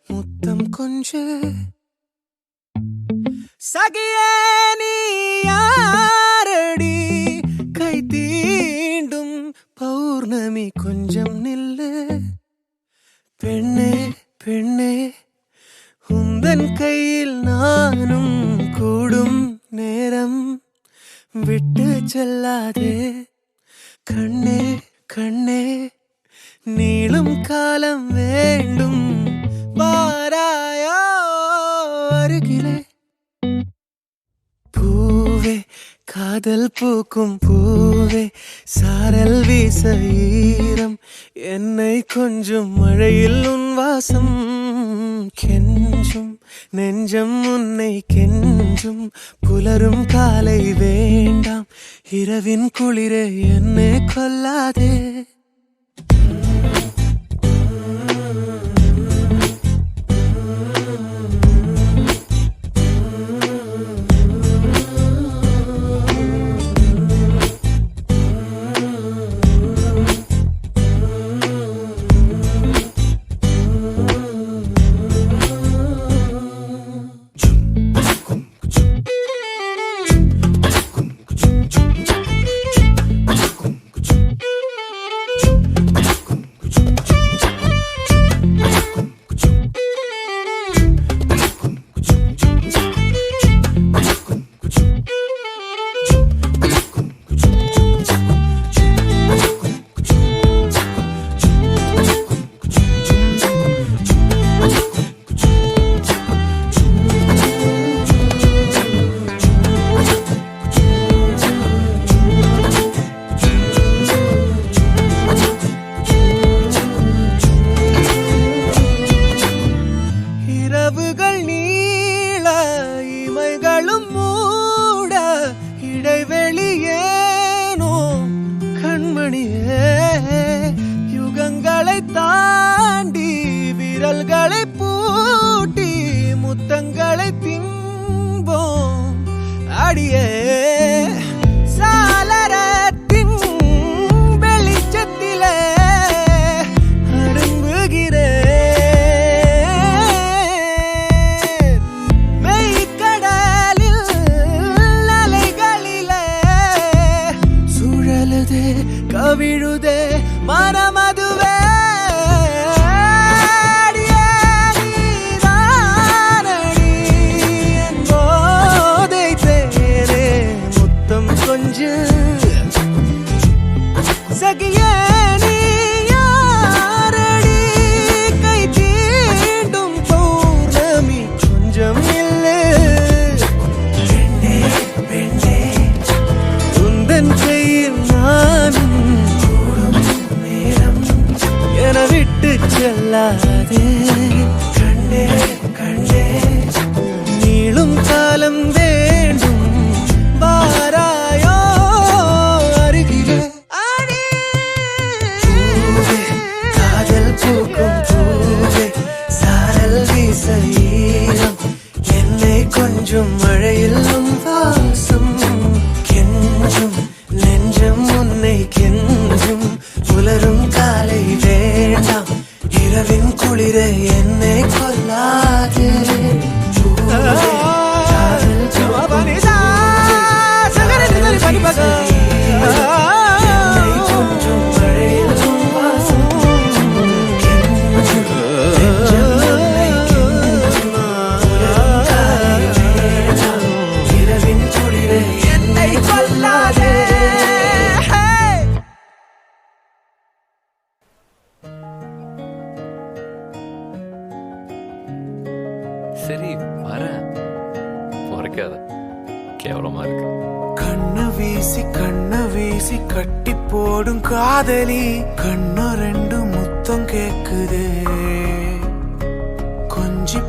முத்தம் கொஞ்சு சகியே நீ யாரடி கை தீண்டும் பௌர்ணமி கொஞ்சம் நில்லு பெண்ணே பெண்ணே உந்தன் கையில் நானும் கூடும் நேரம் விட்டு செல்லாதே கண்ணே கண்ணே நீளும் காலம் வேண்டும் பாராயோ அருகிலே பூவே காதல் பூக்கும் பூவே சாரல் வீச ஈரம் என்னை கொஞ்சம் மழையில் உன் வாசம் கெஞ்சும் நெஞ்சம் உன்னை கெஞ்சும் புலரும் காலை வேண்டாம் இரவின் குளிரே என்னை கொல்லாதே யுகங்களை தாண்டி விரல்களை பூட்டி முத்தங்களை திம்போம் அடியே சாளரத்தின் வெளிச்சத்திலே அடங்குகிறேன் மெய்க்கடலில் அலைகளிலே சுழலுதே கவிழுதே மனமதுவே சகியே நீ யாரடி கை தீண்டும் பௌர்ணமி கொஞ்சம் இல்லை பெண்ணே பெண்ணே உந்தன் கையில் நானும் கூடும் நேரம் என விட்டு செல்லாதே கண்ணே கண்ணே நீளும் காலம் வேண்டும் வாராயோ அருகிலே பூக்கும் பூவே சாரல் வீச ஈரம் என்னை கொஞ்சம் மழையில் உன் வாசம் கெஞ்சும் நெஞ்சம் உன்னை கெஞ்சும் புலரும் காலை வேண்டாம் இரவின் குளிரை என்னை கொல்லாதே சரி வரேன் மறைக்காத கேவலமா இருக்கு கண்ண வீசி கட்டி போடும் காதலி கண்ணு ரெண்டு முத்தம் கேக்குதே கொஞ்சி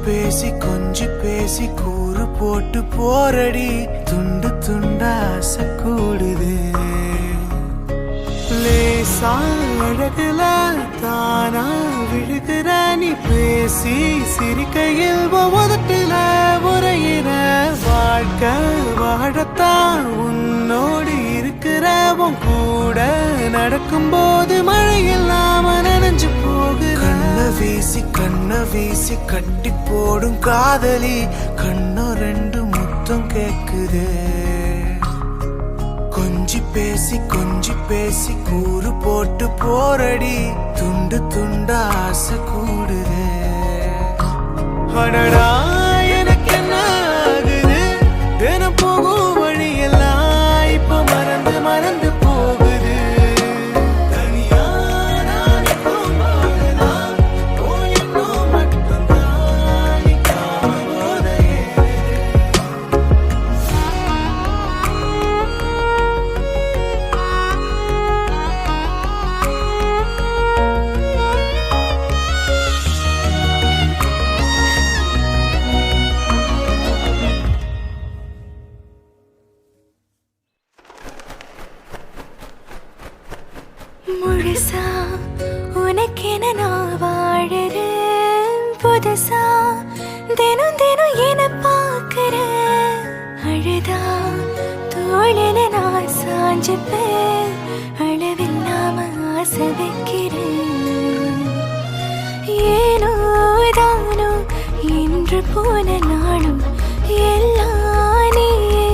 பேசி கூறு போட்டு போரடி துண்டு துண்டா ஆசை கூடுதே லேசா அழகுல தானா விழுகிற நீ பேசி சிரிக்கையில் உதட்டுல உரையிற வாழ்க்கை வாழத்தான் உன்னோடு இருக்கிற உன் கூட நடக்கும் போது மழையில் நாம நனைஞ்சு போகிற கண்ண வீசி கட்டி போடும் காதலி கண்ணோ ரெண்டு முத்தம் கேக்குதே கொஞ்சி பேசி கூறு போட்டு போரடி துண்டு துண்டா ஆசை கூடுதே அடடா எனக்கு என்ன ஆகுது தினம் போகும் வழியெல்லாம் இப்ப மறந்து மறந்து போகுது தனியா நான் போகும்போதுதான் போயின்னும் மட்டும்தான் போதையே முழுசா உனக்கென நான் வாழறேன் புதுசா தினம் தினம் என பார்க்கிறேன் அழுதா தோழில நான் சாஞ்சுப்பேன் அளவில்லாம ஆசை வைக்கிறேன் ஏனோ தானோ இன்று போன நாளும் எல்லாம் நீயே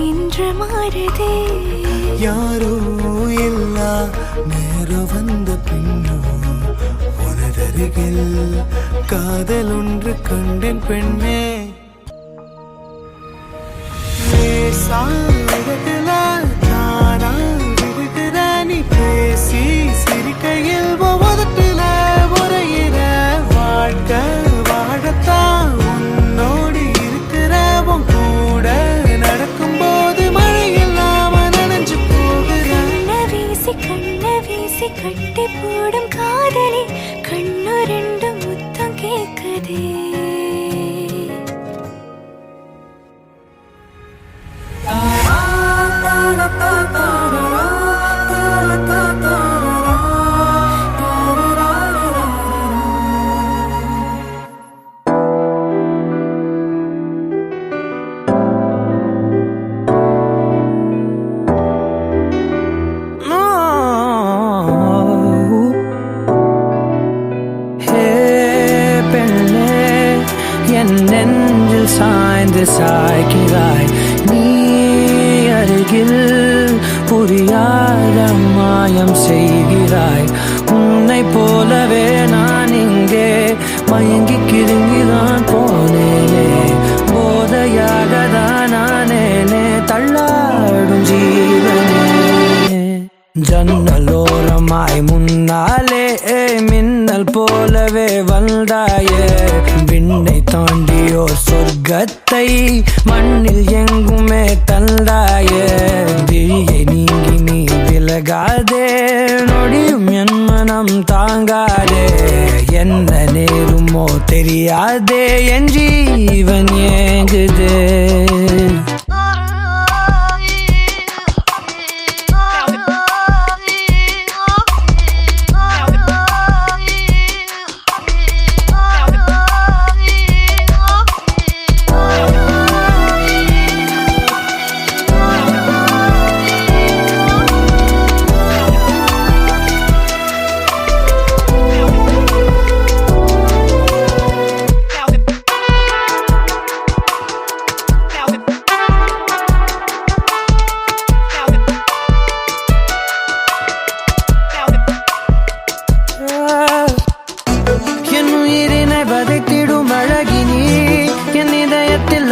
இன்று மாறுதே யாரோ எல்லா நேரம் வந்த பின்னோ உனதருகில் காதல் ஒன்று கண்டேன் பெண்ணே சாரத்துல நானா விடுகிற நீ பேசி சிரிக்கையில் ஒவ்வொருத்துல முறையிற வாழ்க்கை வாழத்தான் உன்னோடு இருக்கிற உன் கூட நடக்கும்போது மழை இல்லாம நனைஞ்சு கண்ண வீசி கட்டி போடும் காதலி கண்ணு ரெண்டு முத்தம் கேக்குதே சாய்ந்து சாய்கிறாய் நீ அருகில் புரியாத மாயம் செய்கிறாய் உன்னை போலவே நான் இங்கே மயங்கி கிருங்கிதான் போனேனே போதையாக தான் நானேனே தள்ளாடும் ஜீவனே ஜன்னலோரமாய் முன்னாலே மின்னல் போலவே வந்தாயே விண்ணை தாண்டியோ சொர்க்கத்தை மண்ணில் எங்குமே தந்தாயே விழியை நீங்கி நீ விலகாதே நொடியும் என் மனம் தாங்காதே என்ன நேருமோ தெரியாதே என் ஜீவன் ஏங்குதே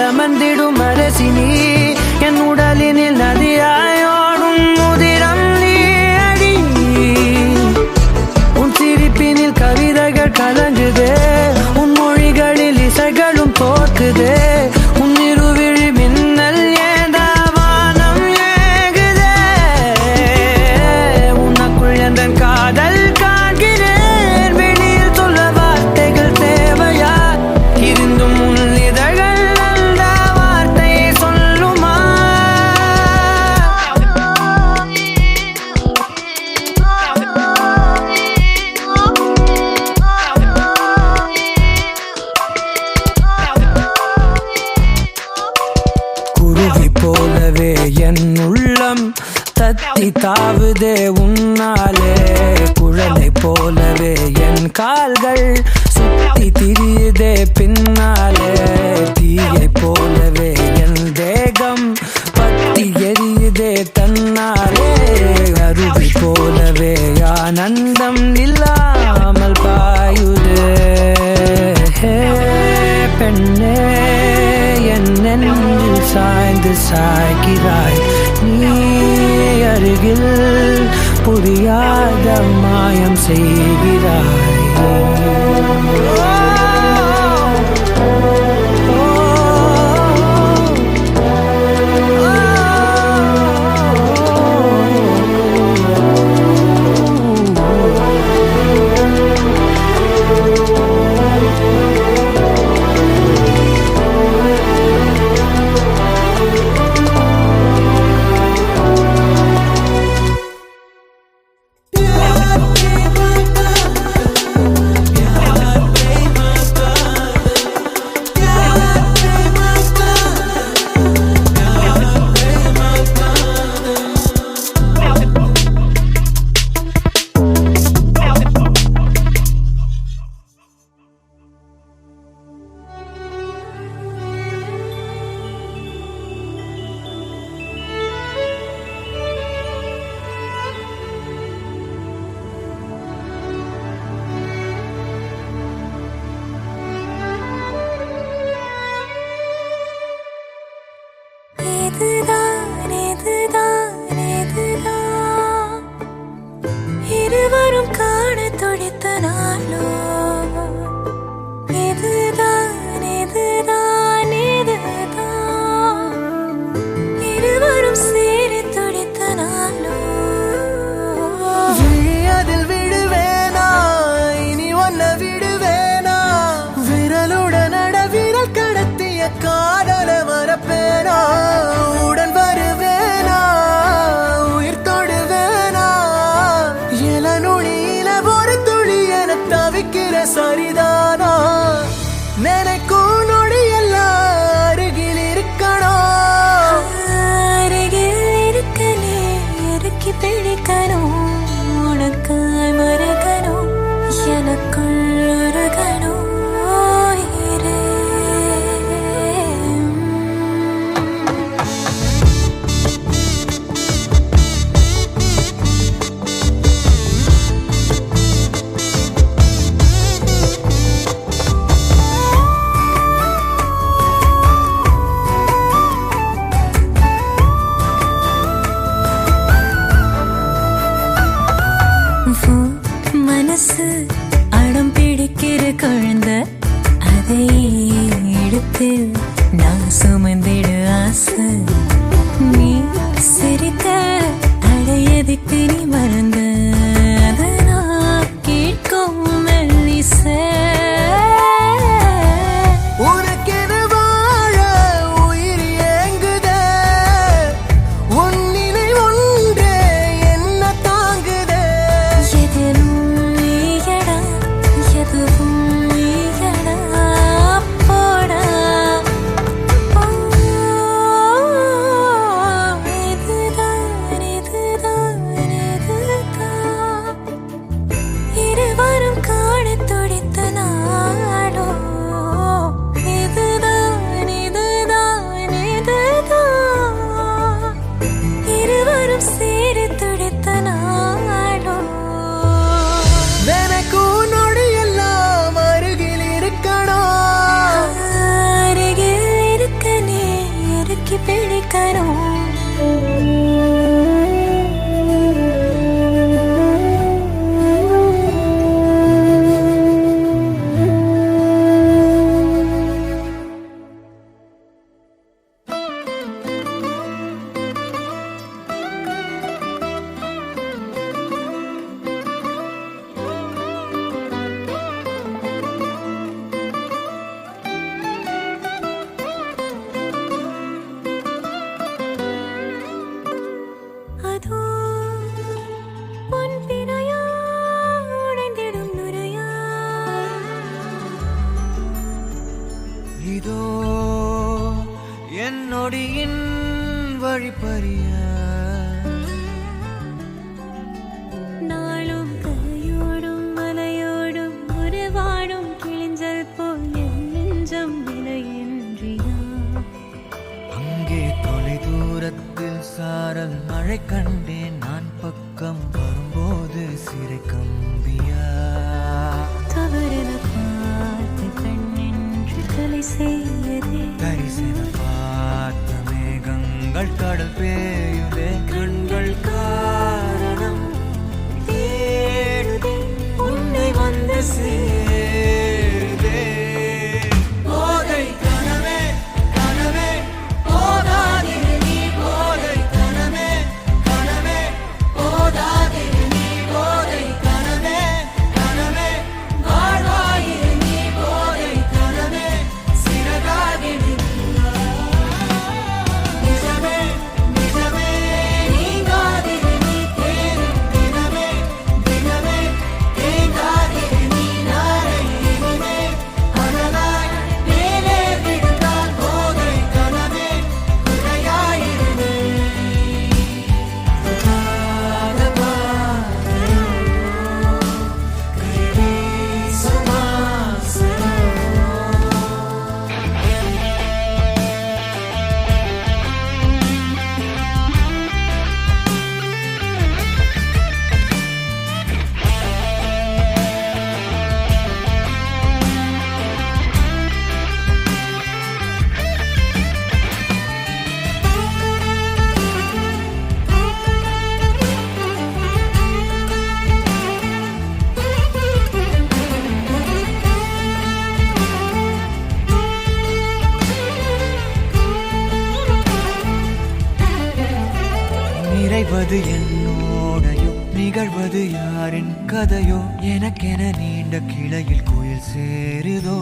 அமர்ந்திடும் அரசினி என் உடலினில் நதியாயோடும் முதிரம் நீ அடி உன் சிரிப்பினில் கவிதைகள் கலங்குதே உன் மொழிகளில் இசைகளும் தோற்குதே உன் இருவிழி மின்னல் ஏதாவானம் ஏகுதே உனக்குள் என்ற காதல் காண்கிறேன் வெளியில் சொல்ல வார்த்தைகள் தேவையா இருந்தும் உன் இதழ்கள் போலவே என் உள்ளம் தத்தி தாவுதே உன்னாலே குழலை போலவே என் கால்கள் சுத்தி திரியுதே பின்னாலே தீயை போலவே என் தேகம் பத்தி எரியுதே தன்னாலே அருவி போலவே ஆனந்தம் இல்லாமல் பாயுதே பெண்ணே என் நெஞ்சில் சாய்ந்து சாய்கிறாய் நீ அருகில் புரியாத மாயம் செய்கிறாய் இதுதான் இதுதான் இதுதான் இருவரும் காண துடித்த நாளோ இதுதான் இதுதான் இதுதான் இருவரும் சேரி துடித்த நாளோ அதில் விடுவேனா இனி ஒன்ன விடுவேனா விரலுடன் விரல் கடத்திய காதல மறப்பேனா உடன் வருவேனா உயிர் தொடுவேனா இள நுழியில ஒரு துளி என தவிக்கிற சரிதானா நினைக்கும் நொடியெல்லாம் அருகில் இருக்கணும் அருகில் இருக்கலே இறுக்கி பிடிக்கணும் உனக்காய் மறக்கணும் எனக்குள் உருகணும் உயிரே. மனசு அடம் பிடிக்கிற குழந்தை அதை எடுத்து நான் சுமந்திடு ஆசை நீ சிரிக்க அடையதுக்கு நீ மறந்த அதை நான் கேட்கும் மெல்லிசை உனக்கென வாழ உயிர் ஏங்குதே உன் நினை ஒன்றே என்ன தாங்குதே எதிலும் நீயடா எதுவும் நீயடா போடா இதுதான் இதுதான் இதுதான் எண்ணங்கள் கடல் பேயுதே கண்கள் காரணம் தேடுதே உன்னை வந்து சேருதே போதை கனவே கனவே போதாதிரு நீ போதை கனவே கனவே போதாதிரு நீ போதை கனவே கனவே வாழ்வாயிரு நீ போதை கனவே சிறகாகிடு நிஜமே நிஜமே நீங்காதிரு நீ தேடும் தினமே தினமே தேங்காதிரு நீ நாளை இனிமே அதனாய் மேலே விழுந்தால் போதை கனவே குறையாயிரு நிறைவது என்னோடையோ நிகழ்வது யாரின் கதையோ எனக்கென நீண்ட கிளையில் குயில் சேருதோ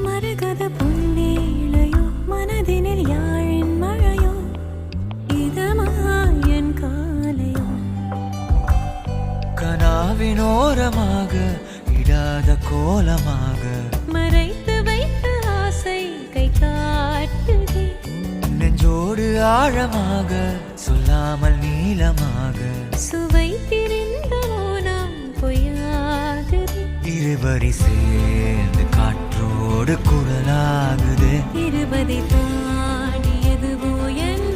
மரகத பொன்னேளையோ மனதினில் யாழின் மழையோ இதமாயன் காலையோ கனாவினோரமாக இடாத கோலமாக மறைத்து வைத்த ஆசை கை காட்டுதே நெஞ்சோடு ஆழமாக சொல்லாமல் நீளமாக சுவை திரிந்த மோனம் பொய்யாகுதே இருவரி சேர்ந்து காற்றோடு குரலாகுதே இருபதை தாண்டியதுவோ என்